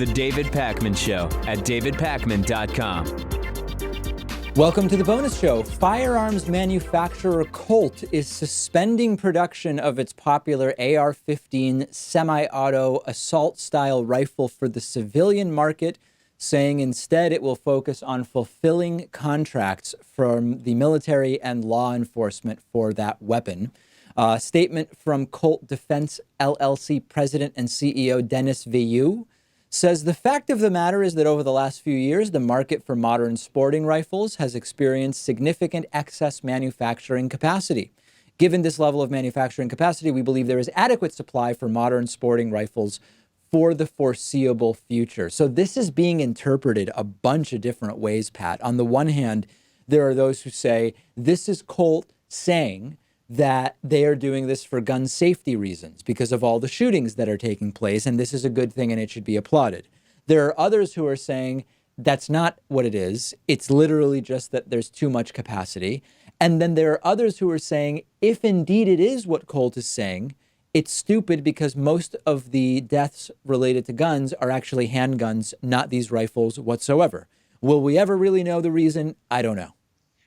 The David Pakman Show at davidpakman.com. Welcome to the bonus show. Firearms manufacturer Colt is suspending production of its popular AR-15 semi-auto assault-style rifle for the civilian market, saying instead it will focus on fulfilling contracts from the military and law enforcement for that weapon. A statement from Colt Defense LLC President and CEO Dennis Vieux says the fact of the matter is that over the last few years, the market for modern sporting rifles has experienced significant excess manufacturing capacity. Given this level of manufacturing capacity, we believe there is adequate supply for modern sporting rifles for the foreseeable future. So this is being interpreted a bunch of different ways, Pat. On the one hand, there are those who say this is Colt saying that they are doing this for gun safety reasons because of all the shootings that are taking place, and this is a good thing and it should be applauded. There are others who are saying that's not what it is. It's literally just that there's too much capacity. And then there are others who are saying, if indeed it is what Colt is saying, it's stupid because most of the deaths related to guns are actually handguns, not these rifles whatsoever. Will we ever really know the reason? I don't know.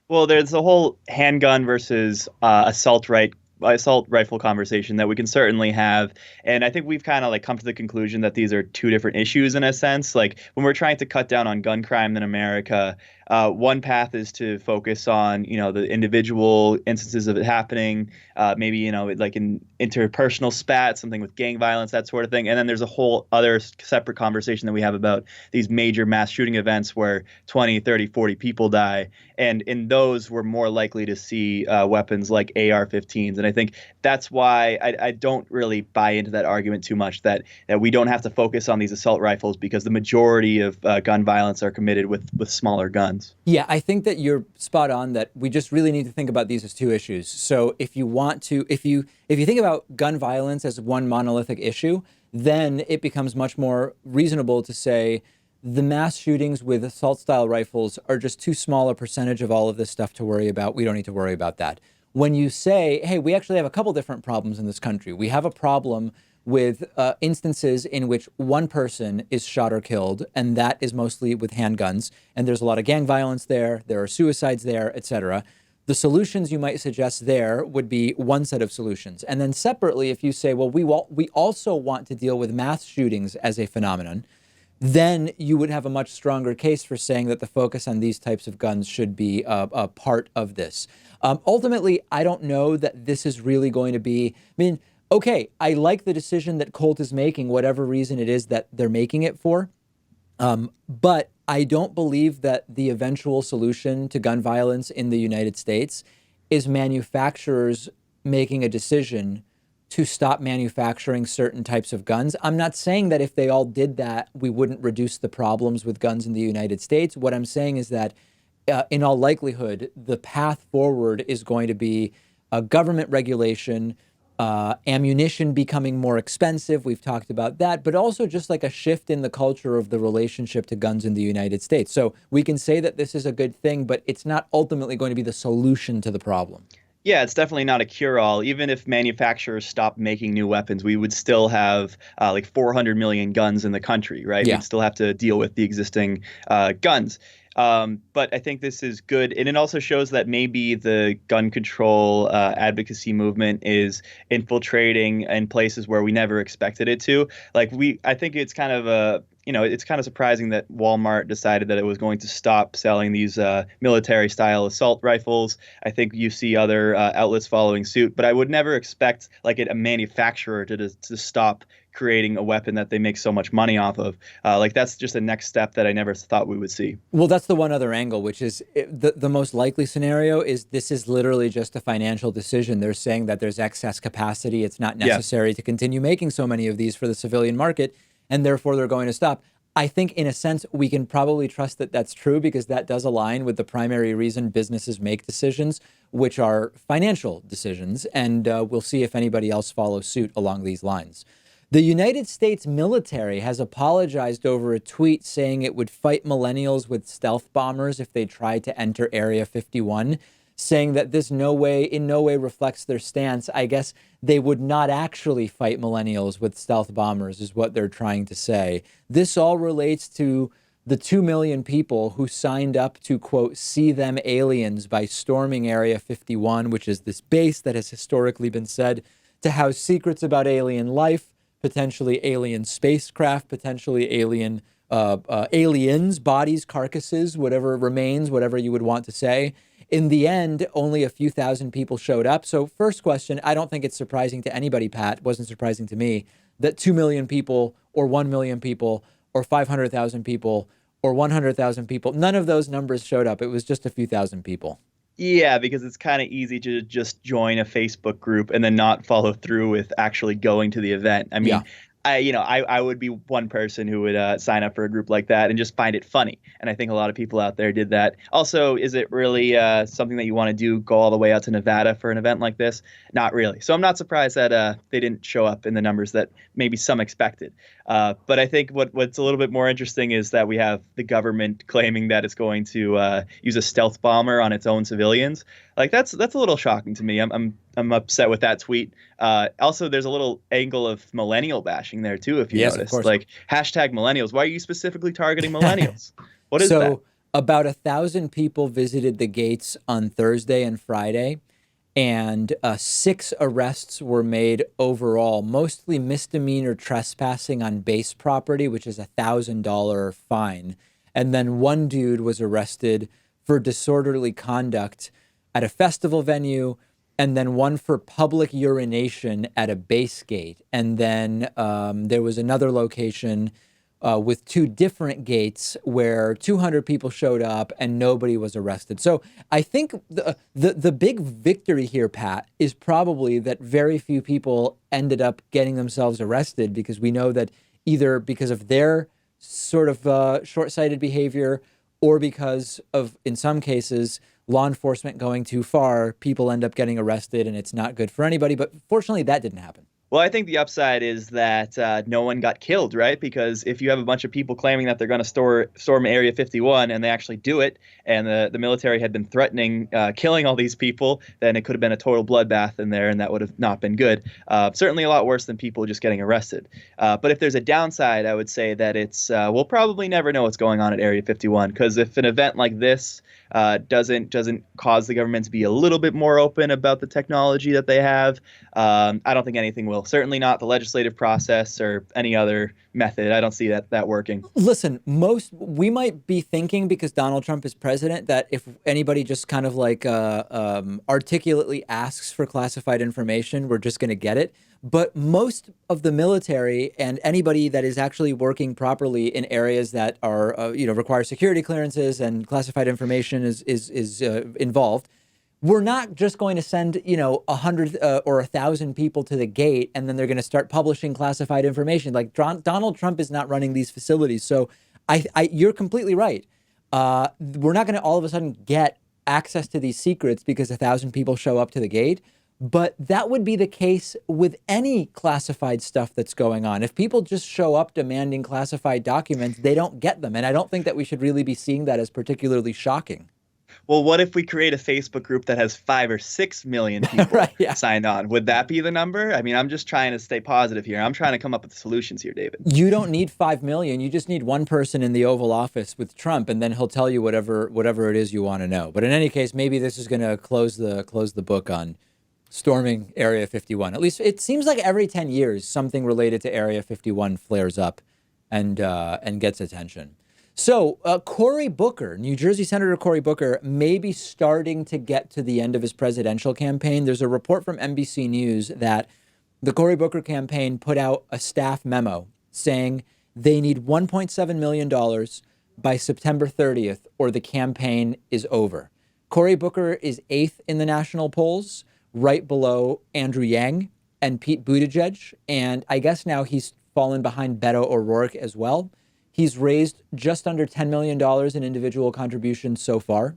Well, there's the whole handgun versus assault rifle conversation that we can certainly have. And I think we've kind of like come to the conclusion that these are two different issues in a sense. Like when we're trying to cut down on gun crime in America, one path is to focus on, the individual instances of it happening, maybe, like in interpersonal spat, something with gang violence, that sort of thing. And then there's a whole other separate conversation that we have about these major mass shooting events where 20, 30, 40 people die. And in those, we're more likely to see weapons like AR-15s. And I think that's why I don't really buy into that argument too much, that we don't have to focus on these assault rifles because the majority of gun violence are committed with smaller guns. Yeah, I think that you're spot on that we just really need to think about these as two issues. So if you want to, if you think about gun violence as one monolithic issue, then it becomes much more reasonable to say the mass shootings with assault-style rifles are just too small a percentage of all of this stuff to worry about. We don't need to worry about that. When you say, hey, we actually have a couple different problems in this country. We have a problem with instances in which one person is shot or killed, and that is mostly with handguns. And there's a lot of gang violence there. There are suicides there, etc. The solutions you might suggest there would be one set of solutions. And then separately, if you say, well, we also want to deal with mass shootings as a phenomenon, then you would have a much stronger case for saying that the focus on these types of guns should be a part of this. Ultimately, I don't know that this is really going to be, okay, I like the decision that Colt is making, whatever reason it is that they're making it for. But I don't believe that the eventual solution to gun violence in the United States is manufacturers making a decision to stop manufacturing certain types of guns. I'm not saying that if they all did that, we wouldn't reduce the problems with guns in the United States. What I'm saying is that in all likelihood, the path forward is going to be a government regulation, ammunition becoming more expensive. We've talked about that, but also just like a shift in the culture of the relationship to guns in the United States. So we can say that this is a good thing, but it's not ultimately going to be the solution to the problem. Yeah, it's definitely not a cure-all. Even if manufacturers stopped making new weapons, we would still have like 400 million guns in the country, right? Yeah. We'd still have to deal with the existing guns. But I think this is good. And it also shows that maybe the gun control advocacy movement is infiltrating in places where we never expected it to. I think it's kind of it's kind of surprising that Walmart decided that it was going to stop selling these military-style assault rifles. I think you see other outlets following suit, but I would never expect a manufacturer to stop creating a weapon that they make so much money off of. That's just a next step that I never thought we would see. Well, that's the one other angle, which is the most likely scenario is this is literally just a financial decision. They're saying that there's excess capacity. It's not necessary to continue making so many of these for the civilian market, and therefore they're going to stop. I think in a sense, we can probably trust that that's true because that does align with the primary reason businesses make decisions, which are financial decisions. And we'll see if anybody else follows suit along these lines. The United States military has apologized over a tweet saying it would fight millennials with stealth bombers if they tried to enter Area 51. saying that this in no way reflects their stance. I guess they would not actually fight millennials with stealth bombers, is what they're trying to say. This all relates to the 2 million people who signed up to, quote, see them aliens by storming Area 51, which is this base that has historically been said to house secrets about alien life, potentially alien spacecraft, potentially aliens, bodies, carcasses, whatever remains, whatever you would want to say. In the end, only a few thousand people showed up. So first question, I don't think it's surprising to anybody, Pat, it wasn't surprising to me, that 2 million people or 1 million people or 500,000 people or 100,000 people, none of those numbers showed up. It was just a few thousand people. Yeah, because it's kind of easy to just join a Facebook group and then not follow through with actually going to the event. I mean, Yeah. I would be one person who would sign up for a group like that and just find it funny. And I think a lot of people out there did that. Also, is it really something that you want to do, go all the way out to Nevada for an event like this? Not really. So I'm not surprised that they didn't show up in the numbers that maybe some expected. But I think what's a little bit more interesting is that we have the government claiming that it's going to use a stealth bomber on its own civilians. Like that's a little shocking to me. I'm upset with that tweet. Also, there's a little angle of millennial bashing there too, if you Yes, of noticed. course. Like hashtag millennials. Why are you specifically targeting millennials? What is So that? about 1,000 people visited the gates on Thursday and Friday, and 6 arrests were made overall, mostly misdemeanor trespassing on base property, which is $1,000 fine. And then one dude was arrested for disorderly conduct at a festival venue, and then one for public urination at a base gate. And then there was another location with 2 different gates where 200 people showed up and nobody was arrested. So I think the big victory here, Pat, is probably that very few people ended up getting themselves arrested, because we know that either because of their sort of short-sighted behavior or because of, in some cases, law enforcement going too far, people end up getting arrested, and it's not good for anybody. But fortunately, that didn't happen. Well, I think the upside is that no one got killed, right? Because if you have a bunch of people claiming that they're going to storm Area 51 and they actually do it, and the military had been threatening killing all these people, then it could have been a total bloodbath in there, and that would have not been good. Certainly a lot worse than people just getting arrested. But if there's a downside, I would say that it's we'll probably never know what's going on at Area 51, because if an event like this doesn't cause the government to be a little bit more open about the technology that they have, I don't think anything will. Certainly not the legislative process or any other method. I don't see that working. Listen, we might be thinking, because Donald Trump is president, that if anybody just kind of like articulately asks for classified information, we're just going to get it. But most of the military and anybody that is actually working properly in areas that are require security clearances and classified information is involved. We're not just going to send 100 or 1,000 people to the gate and then they're going to start publishing classified information. Like Donald Trump is not running these facilities. So you're completely right. We're not going to all of a sudden get access to these secrets because 1,000 people show up to the gate. But that would be the case with any classified stuff that's going on. If people just show up demanding classified documents, they don't get them. And I don't think that we should really be seeing that as particularly shocking. Well, what if we create a Facebook group that has 5 or 6 million people Right, yeah. signed on? Would that be the number? I mean, I'm just trying to stay positive here. I'm trying to come up with solutions here, David. You don't need 5 million. You just need one person in the Oval Office with Trump, and then he'll tell you whatever it is you want to know. But in any case, maybe this is going to close the book on storming Area 51. At least it seems like every 10 years, something related to Area 51 flares up and gets attention. So Cory Booker, New Jersey Senator Cory Booker, may be starting to get to the end of his presidential campaign. There's a report from NBC News that the Cory Booker campaign put out a staff memo saying they need $1.7 million by September 30th or the campaign is over. Cory Booker is 8th in the national polls, right below Andrew Yang and Pete Buttigieg. And I guess now he's fallen behind Beto O'Rourke as well. He's raised just under $10 million in individual contributions so far.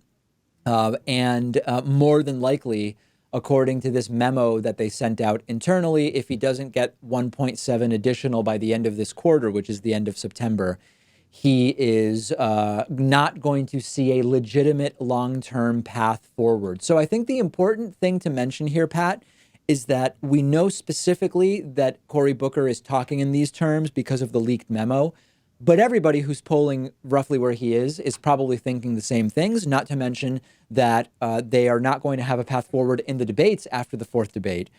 And more than likely, according to this memo that they sent out internally, if he doesn't get 1.7 additional by the end of this quarter, which is the end of September, he is not going to see a legitimate long-term path forward. So I think the important thing to mention here, Pat, is that we know specifically that Cory Booker is talking in these terms because of the leaked memo. But everybody who's polling roughly where he is probably thinking the same things, not to mention that they are not going to have a path forward in the debates after the fourth debate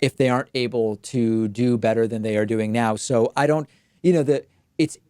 if they aren't able to do better than they are doing now. So I don't,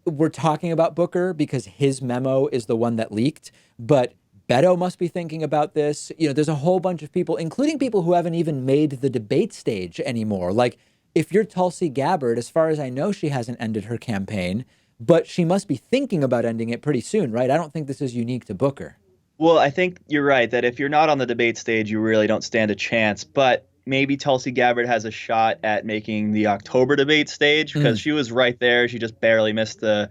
we're talking about Booker because his memo is the one that leaked, but Beto must be thinking about this. There's a whole bunch of people, including people who haven't even made the debate stage anymore. Like, if you're Tulsi Gabbard, as far as I know, she hasn't ended her campaign, but she must be thinking about ending it pretty soon, right? I don't think this is unique to Booker. Well, I think you're right that if you're not on the debate stage, you really don't stand a chance. But maybe Tulsi Gabbard has a shot at making the October debate stage because she was right there. She just barely missed the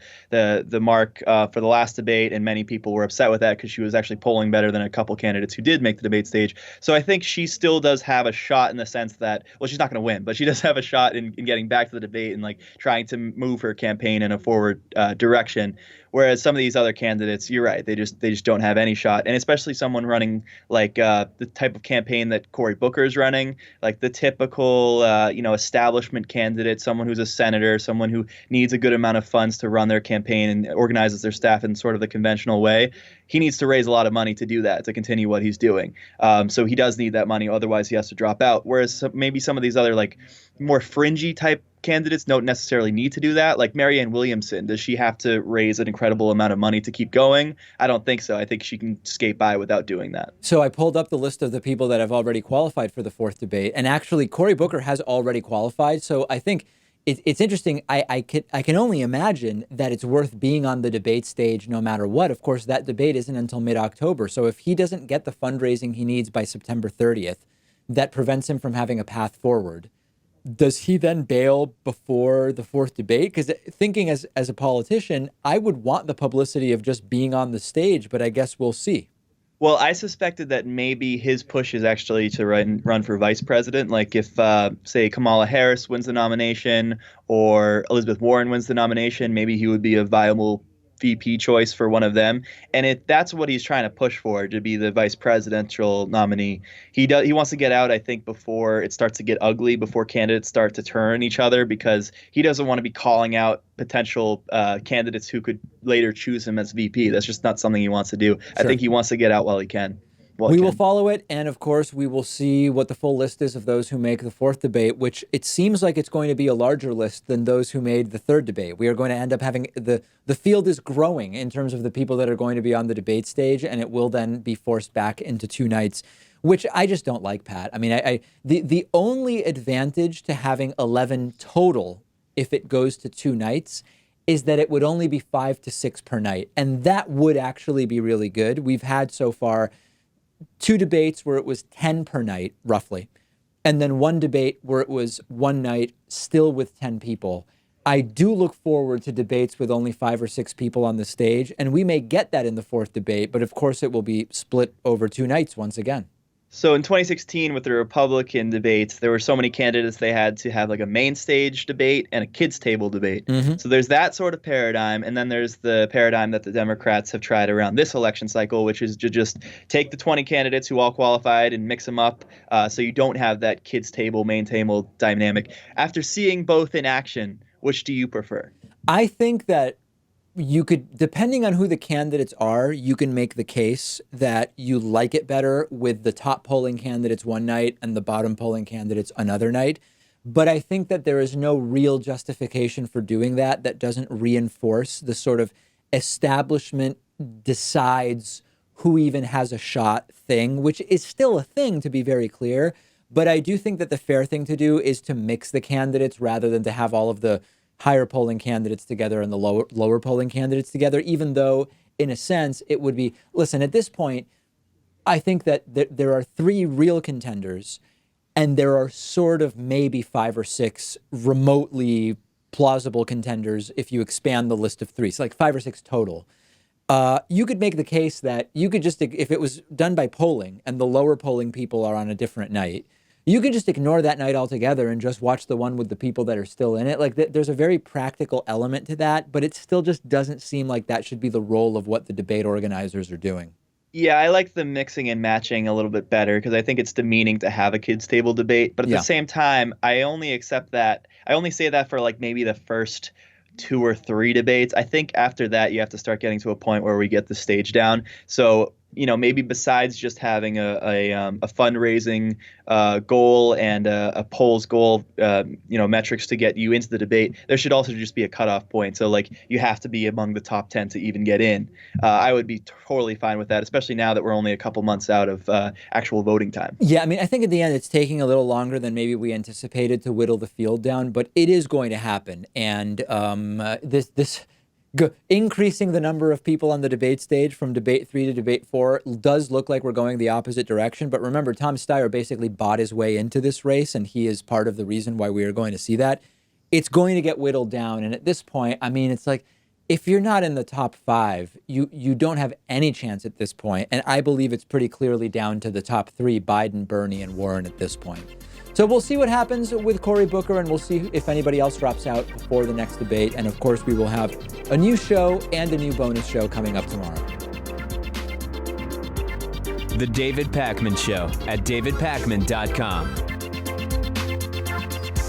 mark for the last debate, and many people were upset with that because she was actually polling better than a couple candidates who did make the debate stage. So I think she still does have a shot in the sense that, well, she's not going to win, but she does have a shot in getting back to the debate and like trying to move her campaign in a forward direction. Whereas some of these other candidates, you're right, they just don't have any shot. And especially someone running like the type of campaign that Cory Booker is running, like the typical, establishment candidate, someone who's a senator, someone who needs a good amount of funds to run their campaign and organizes their staff in sort of the conventional way. He needs to raise a lot of money to do that, to continue what he's doing. So he does need that money. Otherwise, he has to drop out. Whereas maybe some of these other like more fringy type candidates don't necessarily need to do that. Like Marianne Williamson, does she have to raise an incredible amount of money to keep going? I don't think so. I think she can skate by without doing that. So I pulled up the list of the people that have already qualified for the fourth debate. And actually, Cory Booker has already qualified. So I think it's interesting. I can only imagine that it's worth being on the debate stage no matter what. Of course, that debate isn't until mid-October. So if he doesn't get the fundraising he needs by September 30th, that prevents him from having a path forward, does he then bail before the fourth debate? Because thinking as a politician, I would want the publicity of just being on the stage, but I guess we'll see. Well, I suspected that maybe his push is actually to run for vice president. Like if, say, Kamala Harris wins the nomination or Elizabeth Warren wins the nomination, maybe he would be a viable VP choice for one of them. And that's what he's trying to push for, to be the vice presidential nominee. He wants to get out, I think, before it starts to get ugly, before candidates start to turn each other, because he doesn't want to be calling out potential candidates who could later choose him as VP. That's just not something he wants to do. Sure. I think he wants to get out while he can. We will follow it, and of course, we will see what the full list is of those who make the fourth debate, which it seems like it's going to be a larger list than those who made the third debate. We are going to end up having the field is growing in terms of the people that are going to be on the debate stage, and it will then be forced back into 2 nights, which I just don't like, Pat. I mean, the only advantage to having 11 total, if it goes to 2 nights, is that it would only be 5 to 6 per night, and that would actually be really good. We've had so far 2 debates where it was 10 per night, roughly, and then 1 debate where it was 1 night, still with 10 people. I do look forward to debates with only 5 or 6 people on the stage, and we may get that in the fourth debate, but of course it will be split over 2 nights once again. So in 2016, with the Republican debates, there were so many candidates they had to have like a main stage debate and a kids table debate. Mm-hmm. So there's that sort of paradigm. And then there's the paradigm that the Democrats have tried around this election cycle, which is to just take the 20 candidates who all qualified and mix them up so you don't have that kids table, main table dynamic. After seeing both in action, which do you prefer? I think that you could, depending on who the candidates are, you can make the case that you like it better with the top polling candidates one night and the bottom polling candidates another night. But I think that there is no real justification for doing that that doesn't reinforce the sort of establishment decides who even has a shot thing, which is still a thing, to be very clear. But I do think that the fair thing to do is to mix the candidates rather than to have all of the higher polling candidates together and the lower polling candidates together, even though in a sense it would be, listen, at this point, I think that there are 3 real contenders and there are sort of maybe 5 or 6 remotely plausible contenders if you expand the list of 3. So like 5 or 6 total. You could make the case that you could just, if it was done by polling and the lower polling people are on a different night, you can just ignore that night altogether and just watch the one with the people that are still in it. Like there's a very practical element to that, but it still just doesn't seem like that should be the role of what the debate organizers are doing. Yeah, I like the mixing and matching a little bit better because I think it's demeaning to have a kids' table debate. But at the same time, I only accept that. I only say that for like maybe the first 2 or 3 debates. I think after that, you have to start getting to a point where we get the stage down. So, maybe besides just having a fundraising goal and a polls goal, metrics to get you into the debate, there should also just be a cutoff point. So like you have to be among the top 10 to even get in. I would be totally fine with that, especially now that we're only a couple months out of actual voting time. Yeah, I mean, I think at the end it's taking a little longer than maybe we anticipated to whittle the field down, but it is going to happen. And increasing the number of people on the debate stage from debate 3 to debate 4 does look like we're going the opposite direction. But remember, Tom Steyer basically bought his way into this race, and he is part of the reason why we are going to see that. It's going to get whittled down. And at this point, I mean, it's like, if you're not in the top 5, you don't have any chance at this point. And I believe it's pretty clearly down to the top 3, Biden, Bernie, and Warren at this point. So we'll see what happens with Cory Booker, and we'll see if anybody else drops out before the next debate. And of course, we will have a new show and a new bonus show coming up tomorrow. The David Pakman Show at davidpakman.com.